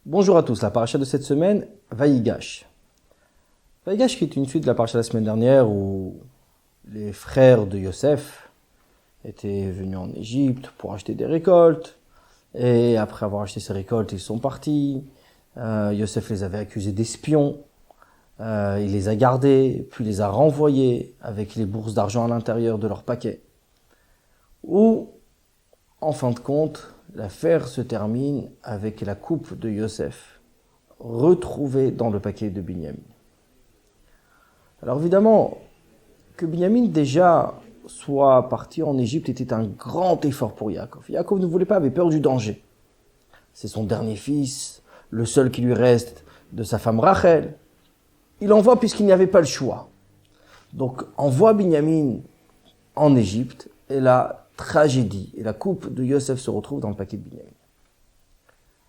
Bonjour à tous, la paracha de cette semaine, Vaïgash. Vaïgash qui est une suite de la paracha de la semaine dernière où les frères de Yosef étaient venus en Égypte pour acheter des récoltes. Et après avoir acheté ces récoltes, ils sont partis. Yosef les avait accusés d'espions. Il les a gardés, puis les a renvoyés avec les bourses d'argent à l'intérieur de leur paquet. Où, en fin de compte, l'affaire se termine avec la coupe de Yosef retrouvée dans le paquet de Binyamin. Alors évidemment, que Binyamin déjà soit parti en Égypte était un grand effort pour Yaakov. Yaakov ne voulait pas, avait peur du danger. C'est son dernier fils, le seul qui lui reste de sa femme Rachel. Il envoie puisqu'il n'y avait pas le choix. Donc envoie Binyamin en Égypte et la tragédie et la coupe de Yosef se retrouve dans le paquet de Binyamin.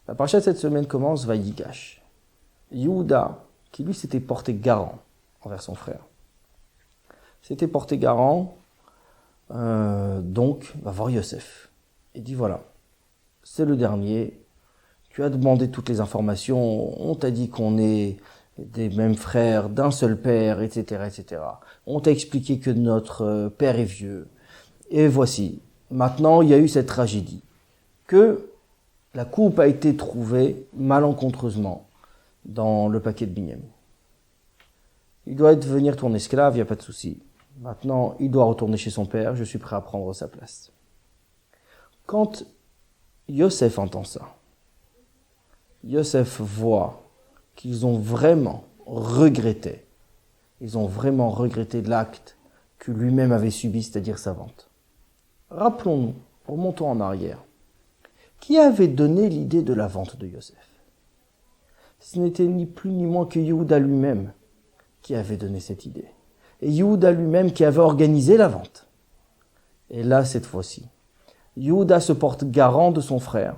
La paracha de cette semaine commence Vaïgash. Yehuda, qui lui s'était porté garant envers son frère, s'était porté garant, donc va voir Yosef. Et dit voilà, c'est le dernier, tu as demandé toutes les informations, on t'a dit qu'on est des mêmes frères, d'un seul père, etc., etc. On t'a expliqué que notre père est vieux. Et voici, maintenant il y a eu cette tragédie, que la coupe a été trouvée malencontreusement dans le paquet de Binyamin. Il doit devenir ton esclave, il n'y a pas de souci. Maintenant, il doit retourner chez son père, je suis prêt à prendre sa place. Quand Yosef entend ça, Yosef voit qu'ils ont vraiment regretté. Ils ont vraiment regretté l'acte que lui-même avait subi, c'est-à-dire sa vente. Rappelons-nous, remontons en arrière. Qui avait donné l'idée de la vente de Yosef? Ce n'était ni plus ni moins que Yehuda lui-même qui avait donné cette idée. Et Yehuda lui-même qui avait organisé la vente. Et là, cette fois-ci, Yehuda se porte garant de son frère.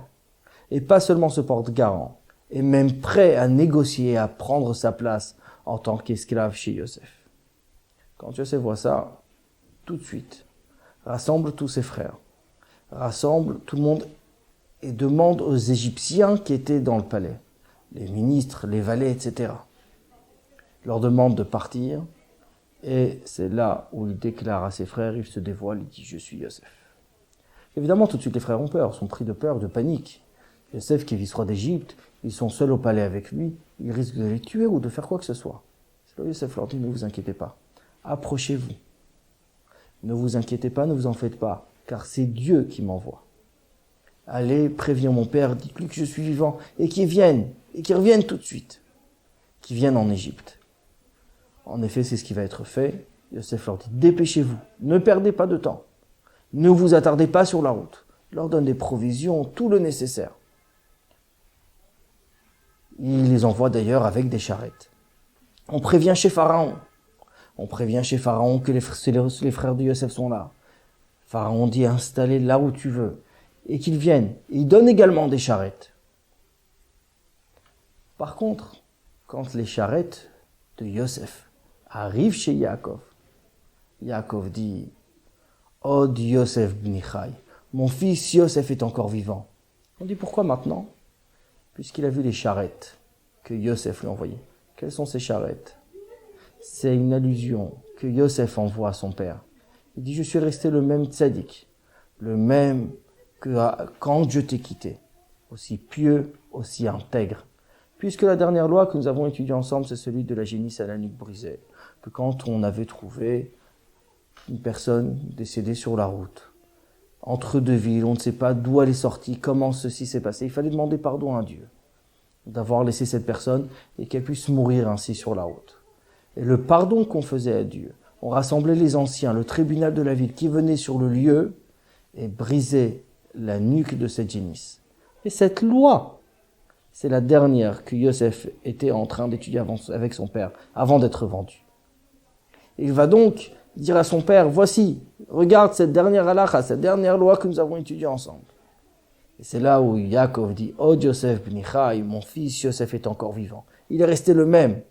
Et pas seulement se porte garant, est même prêt à négocier, à prendre sa place en tant qu'esclave chez Yosef. Quand Yosef voit ça, tout de suite, rassemble tous ses frères, rassemble tout le monde et demande aux Égyptiens qui étaient dans le palais, les ministres, les valets, etc., leur demande de partir. Et c'est là où il déclare à ses frères, il se dévoile, il dit « Je suis Yosef ». Évidemment, tout de suite, les frères ont peur, sont pris de peur, de panique. Yosef, qui est vice-roi d'Égypte, ils sont seuls au palais avec lui, ils risquent de les tuer ou de faire quoi que ce soit. C'est là où Yosef leur dit « Ne vous inquiétez pas, approchez-vous. Ne vous inquiétez pas, ne vous en faites pas, car c'est Dieu qui m'envoie. Allez, préviens mon père, dites-lui que je suis vivant, et qu'il vienne, et qu'il revienne tout de suite, qu'il vienne en Égypte. » En effet, c'est ce qui va être fait. Yosef leur dit, dépêchez-vous, ne perdez pas de temps. Ne vous attardez pas sur la route. Il leur donne des provisions, tout le nécessaire. Il les envoie d'ailleurs avec des charrettes. On prévient chez Pharaon. On prévient chez Pharaon que les frères de Yosef sont là. Pharaon dit, installez là où tu veux. Et qu'ils viennent. Et il donne également des charrettes. Par contre, quand les charrettes de Yosef arrive chez Yaakov. Yaakov dit « Od Yosef bnichai, mon fils Yosef est encore vivant. » On dit pourquoi maintenant? Puisqu'il a vu les charrettes que Yosef lui a envoyées. Quelles sont ces charrettes? C'est une allusion que Yosef envoie à son père. Il dit « Je suis resté le même tzaddik, le même que quand je t'ai quitté, aussi pieux, aussi intègre. » Puisque la dernière loi que nous avons étudiée ensemble, c'est celui de la génisse à la nuque brisée. Que quand on avait trouvé une personne décédée sur la route, entre deux villes, on ne sait pas d'où elle est sortie, comment ceci s'est passé, il fallait demander pardon à Dieu d'avoir laissé cette personne et qu'elle puisse mourir ainsi sur la route. Et le pardon qu'on faisait à Dieu, on rassemblait les anciens, le tribunal de la ville qui venait sur le lieu et brisait la nuque de cette génisse. Et cette loi, c'est la dernière que Yosef était en train d'étudier avec son père, avant d'être vendu. Il va donc dire à son père, voici, regarde cette dernière halakha, cette dernière loi que nous avons étudiée ensemble. Et c'est là où Yaakov dit, oh Yosef bnichai, mon fils Yosef est encore vivant. Il est resté le même,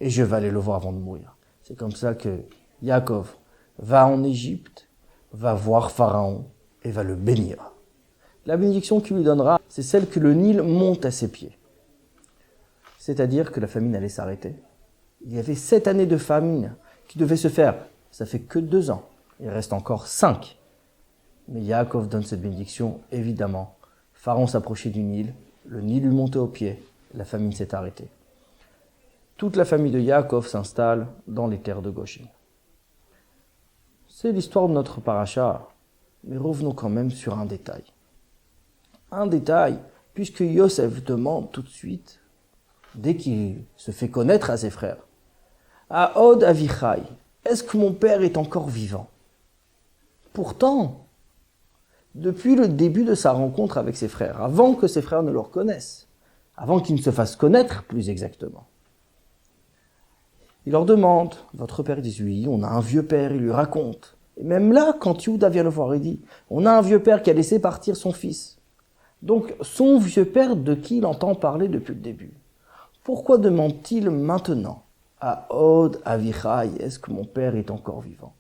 et je vais aller le voir avant de mourir. C'est comme ça que Yaakov va en Égypte, va voir Pharaon, et va le bénir. La bénédiction qu'il lui donnera, c'est celle que le Nil monte à ses pieds. c'est-à-dire que la famine allait s'arrêter. Il y avait 7 années de famine qui devaient se faire. Ça fait que 2 ans. Il reste encore 5. Mais Yaakov donne cette bénédiction, évidemment. Pharaon s'approchait du Nil, le Nil lui montait aux pieds, la famine s'est arrêtée. Toute la famille de Yaakov s'installe dans les terres de Goshen. C'est l'histoire de notre paracha, mais revenons quand même sur un détail. Un détail, puisque Yosef demande tout de suite, dès qu'il se fait connaître à ses frères, « Aod Avichai, est-ce que mon père est encore vivant ?» Pourtant, depuis le début de sa rencontre avec ses frères, avant que ses frères ne le reconnaissent, avant qu'ils ne se fassent connaître plus exactement, il leur demande, votre père, il dit oui, on a un vieux père, il lui raconte. Et même là, quand Yehuda vient le voir, il dit, on a un vieux père qui a laissé partir son fils. Donc, son vieux père de qui il entend parler depuis le début. Pourquoi demande-t-il maintenant à Od Avichai, est-ce que mon père est encore vivant?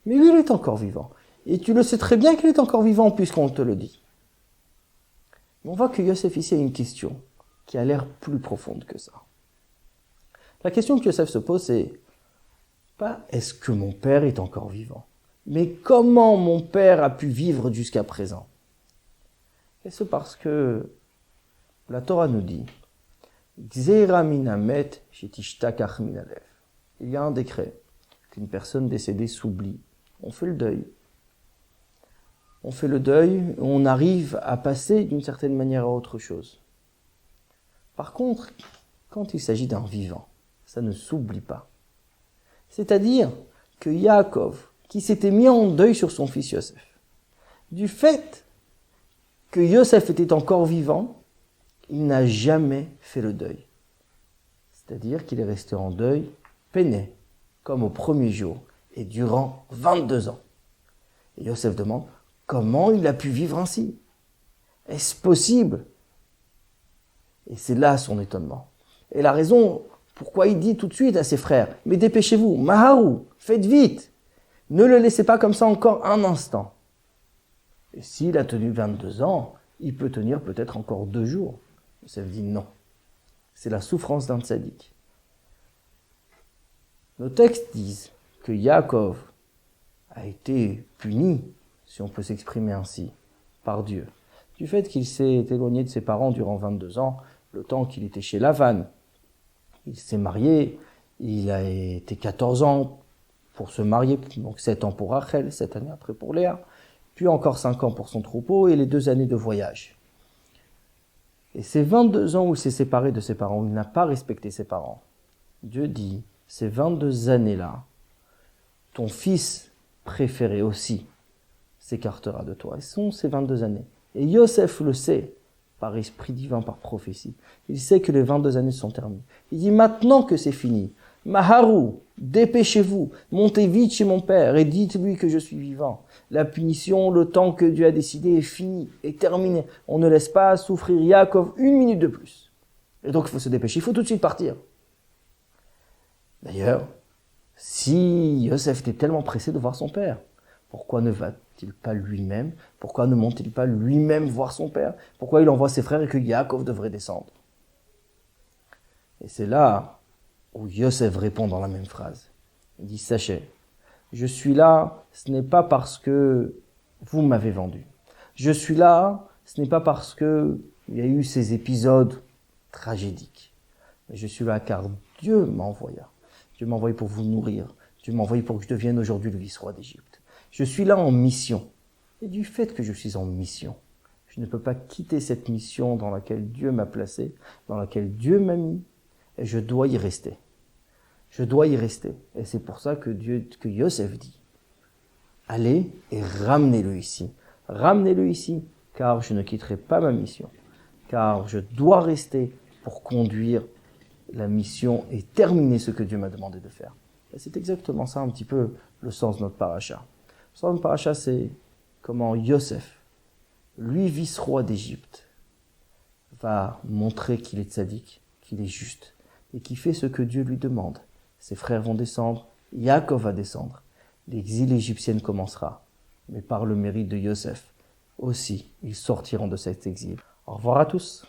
Mais oui, il est encore vivant. Et tu le sais très bien qu'il est encore vivant puisqu'on te le dit. Mais on voit que Yosef ici a une question qui a l'air plus profonde que ça. La question que Yosef se pose, c'est pas est-ce que mon père est encore vivant, mais comment mon père a pu vivre jusqu'à présent? Et c'est parce que la Torah nous dit Gzeira minamet shetishtakach minalev. Il y a un décret qu'une personne décédée s'oublie. On fait le deuil. On fait le deuil, on arrive à passer d'une certaine manière à autre chose. Par contre, quand il s'agit d'un vivant, ça ne s'oublie pas. C'est-à-dire que Yaakov, qui s'était mis en deuil sur son fils Yosef, du fait que Yosef était encore vivant, il n'a jamais fait le deuil. C'est-à-dire qu'il est resté en deuil, peiné, comme au premier jour, et durant 22 ans. Et Yosef demande, comment il a pu vivre ainsi? Est-ce possible? Et c'est là son étonnement. Et la raison pourquoi il dit tout de suite à ses frères, mais dépêchez-vous, Maharou, faites vite, ne le laissez pas comme ça encore un instant. Et s'il a tenu 22 ans, il peut tenir peut-être encore 2 jours. Yosef dit non. C'est la souffrance d'un tzaddik. Nos textes disent que Yaakov a été puni, si on peut s'exprimer ainsi, par Dieu, du fait qu'il s'est éloigné de ses parents durant 22 ans, le temps qu'il était chez Lavan. Il s'est marié, il a été 14 ans pour se marier, donc 7 ans pour Rachel, 7 années après pour Léa, puis encore 5 ans pour son troupeau et les 2 années de voyage. Et ces 22 ans où il s'est séparé de ses parents, où il n'a pas respecté ses parents, Dieu dit, ces 22 années-là, ton fils préféré aussi s'écartera de toi. Et ce sont ces 22 années. Et Yosef le sait, par esprit divin, par prophétie. Il sait que les 22 années sont terminées. Il dit maintenant que c'est fini, Maharou, dépêchez-vous, montez vite chez mon père et dites-lui que je suis vivant. La punition, le temps que Dieu a décidé est fini, est terminé. On ne laisse pas souffrir Yaakov 1 minute de plus. Et donc il faut se dépêcher, il faut tout de suite partir. D'ailleurs, si Yosef était tellement pressé de voir son père, pourquoi ne va-t-il pas lui-même? Pourquoi ne monte-t-il pas lui-même voir son père? Pourquoi il envoie ses frères et que Yaakov devrait descendre? Et c'est là où Yosef répond dans la même phrase. Il dit, sachez, je suis là, ce n'est pas parce que vous m'avez vendu. Je suis là, ce n'est pas parce que il y a eu ces épisodes tragédiques. Mais je suis là car Dieu m'a envoyé. Dieu m'a envoyé pour vous nourrir. Dieu m'a envoyé pour que je devienne aujourd'hui le vice-roi d'Égypte. Je suis là en mission. Et du fait que je suis en mission, je ne peux pas quitter cette mission dans laquelle Dieu m'a placé, dans laquelle Dieu m'a mis, et je dois y rester. Je dois y rester. Et c'est pour ça que Yosef dit, allez et ramenez-le ici. Ramenez-le ici, car je ne quitterai pas ma mission. Car je dois rester pour conduire la mission et terminer ce que Dieu m'a demandé de faire. Et c'est exactement ça un petit peu le sens de notre paracha. Le sens de notre paracha, c'est comment Yosef, lui vice-roi d'Égypte, va montrer qu'il est tzaddik, qu'il est juste, et qu'il fait ce que Dieu lui demande. Ses frères vont descendre, Yaakov va descendre, l'exil égyptien commencera. Mais par le mérite de Yosef, aussi, ils sortiront de cet exil. Au revoir à tous.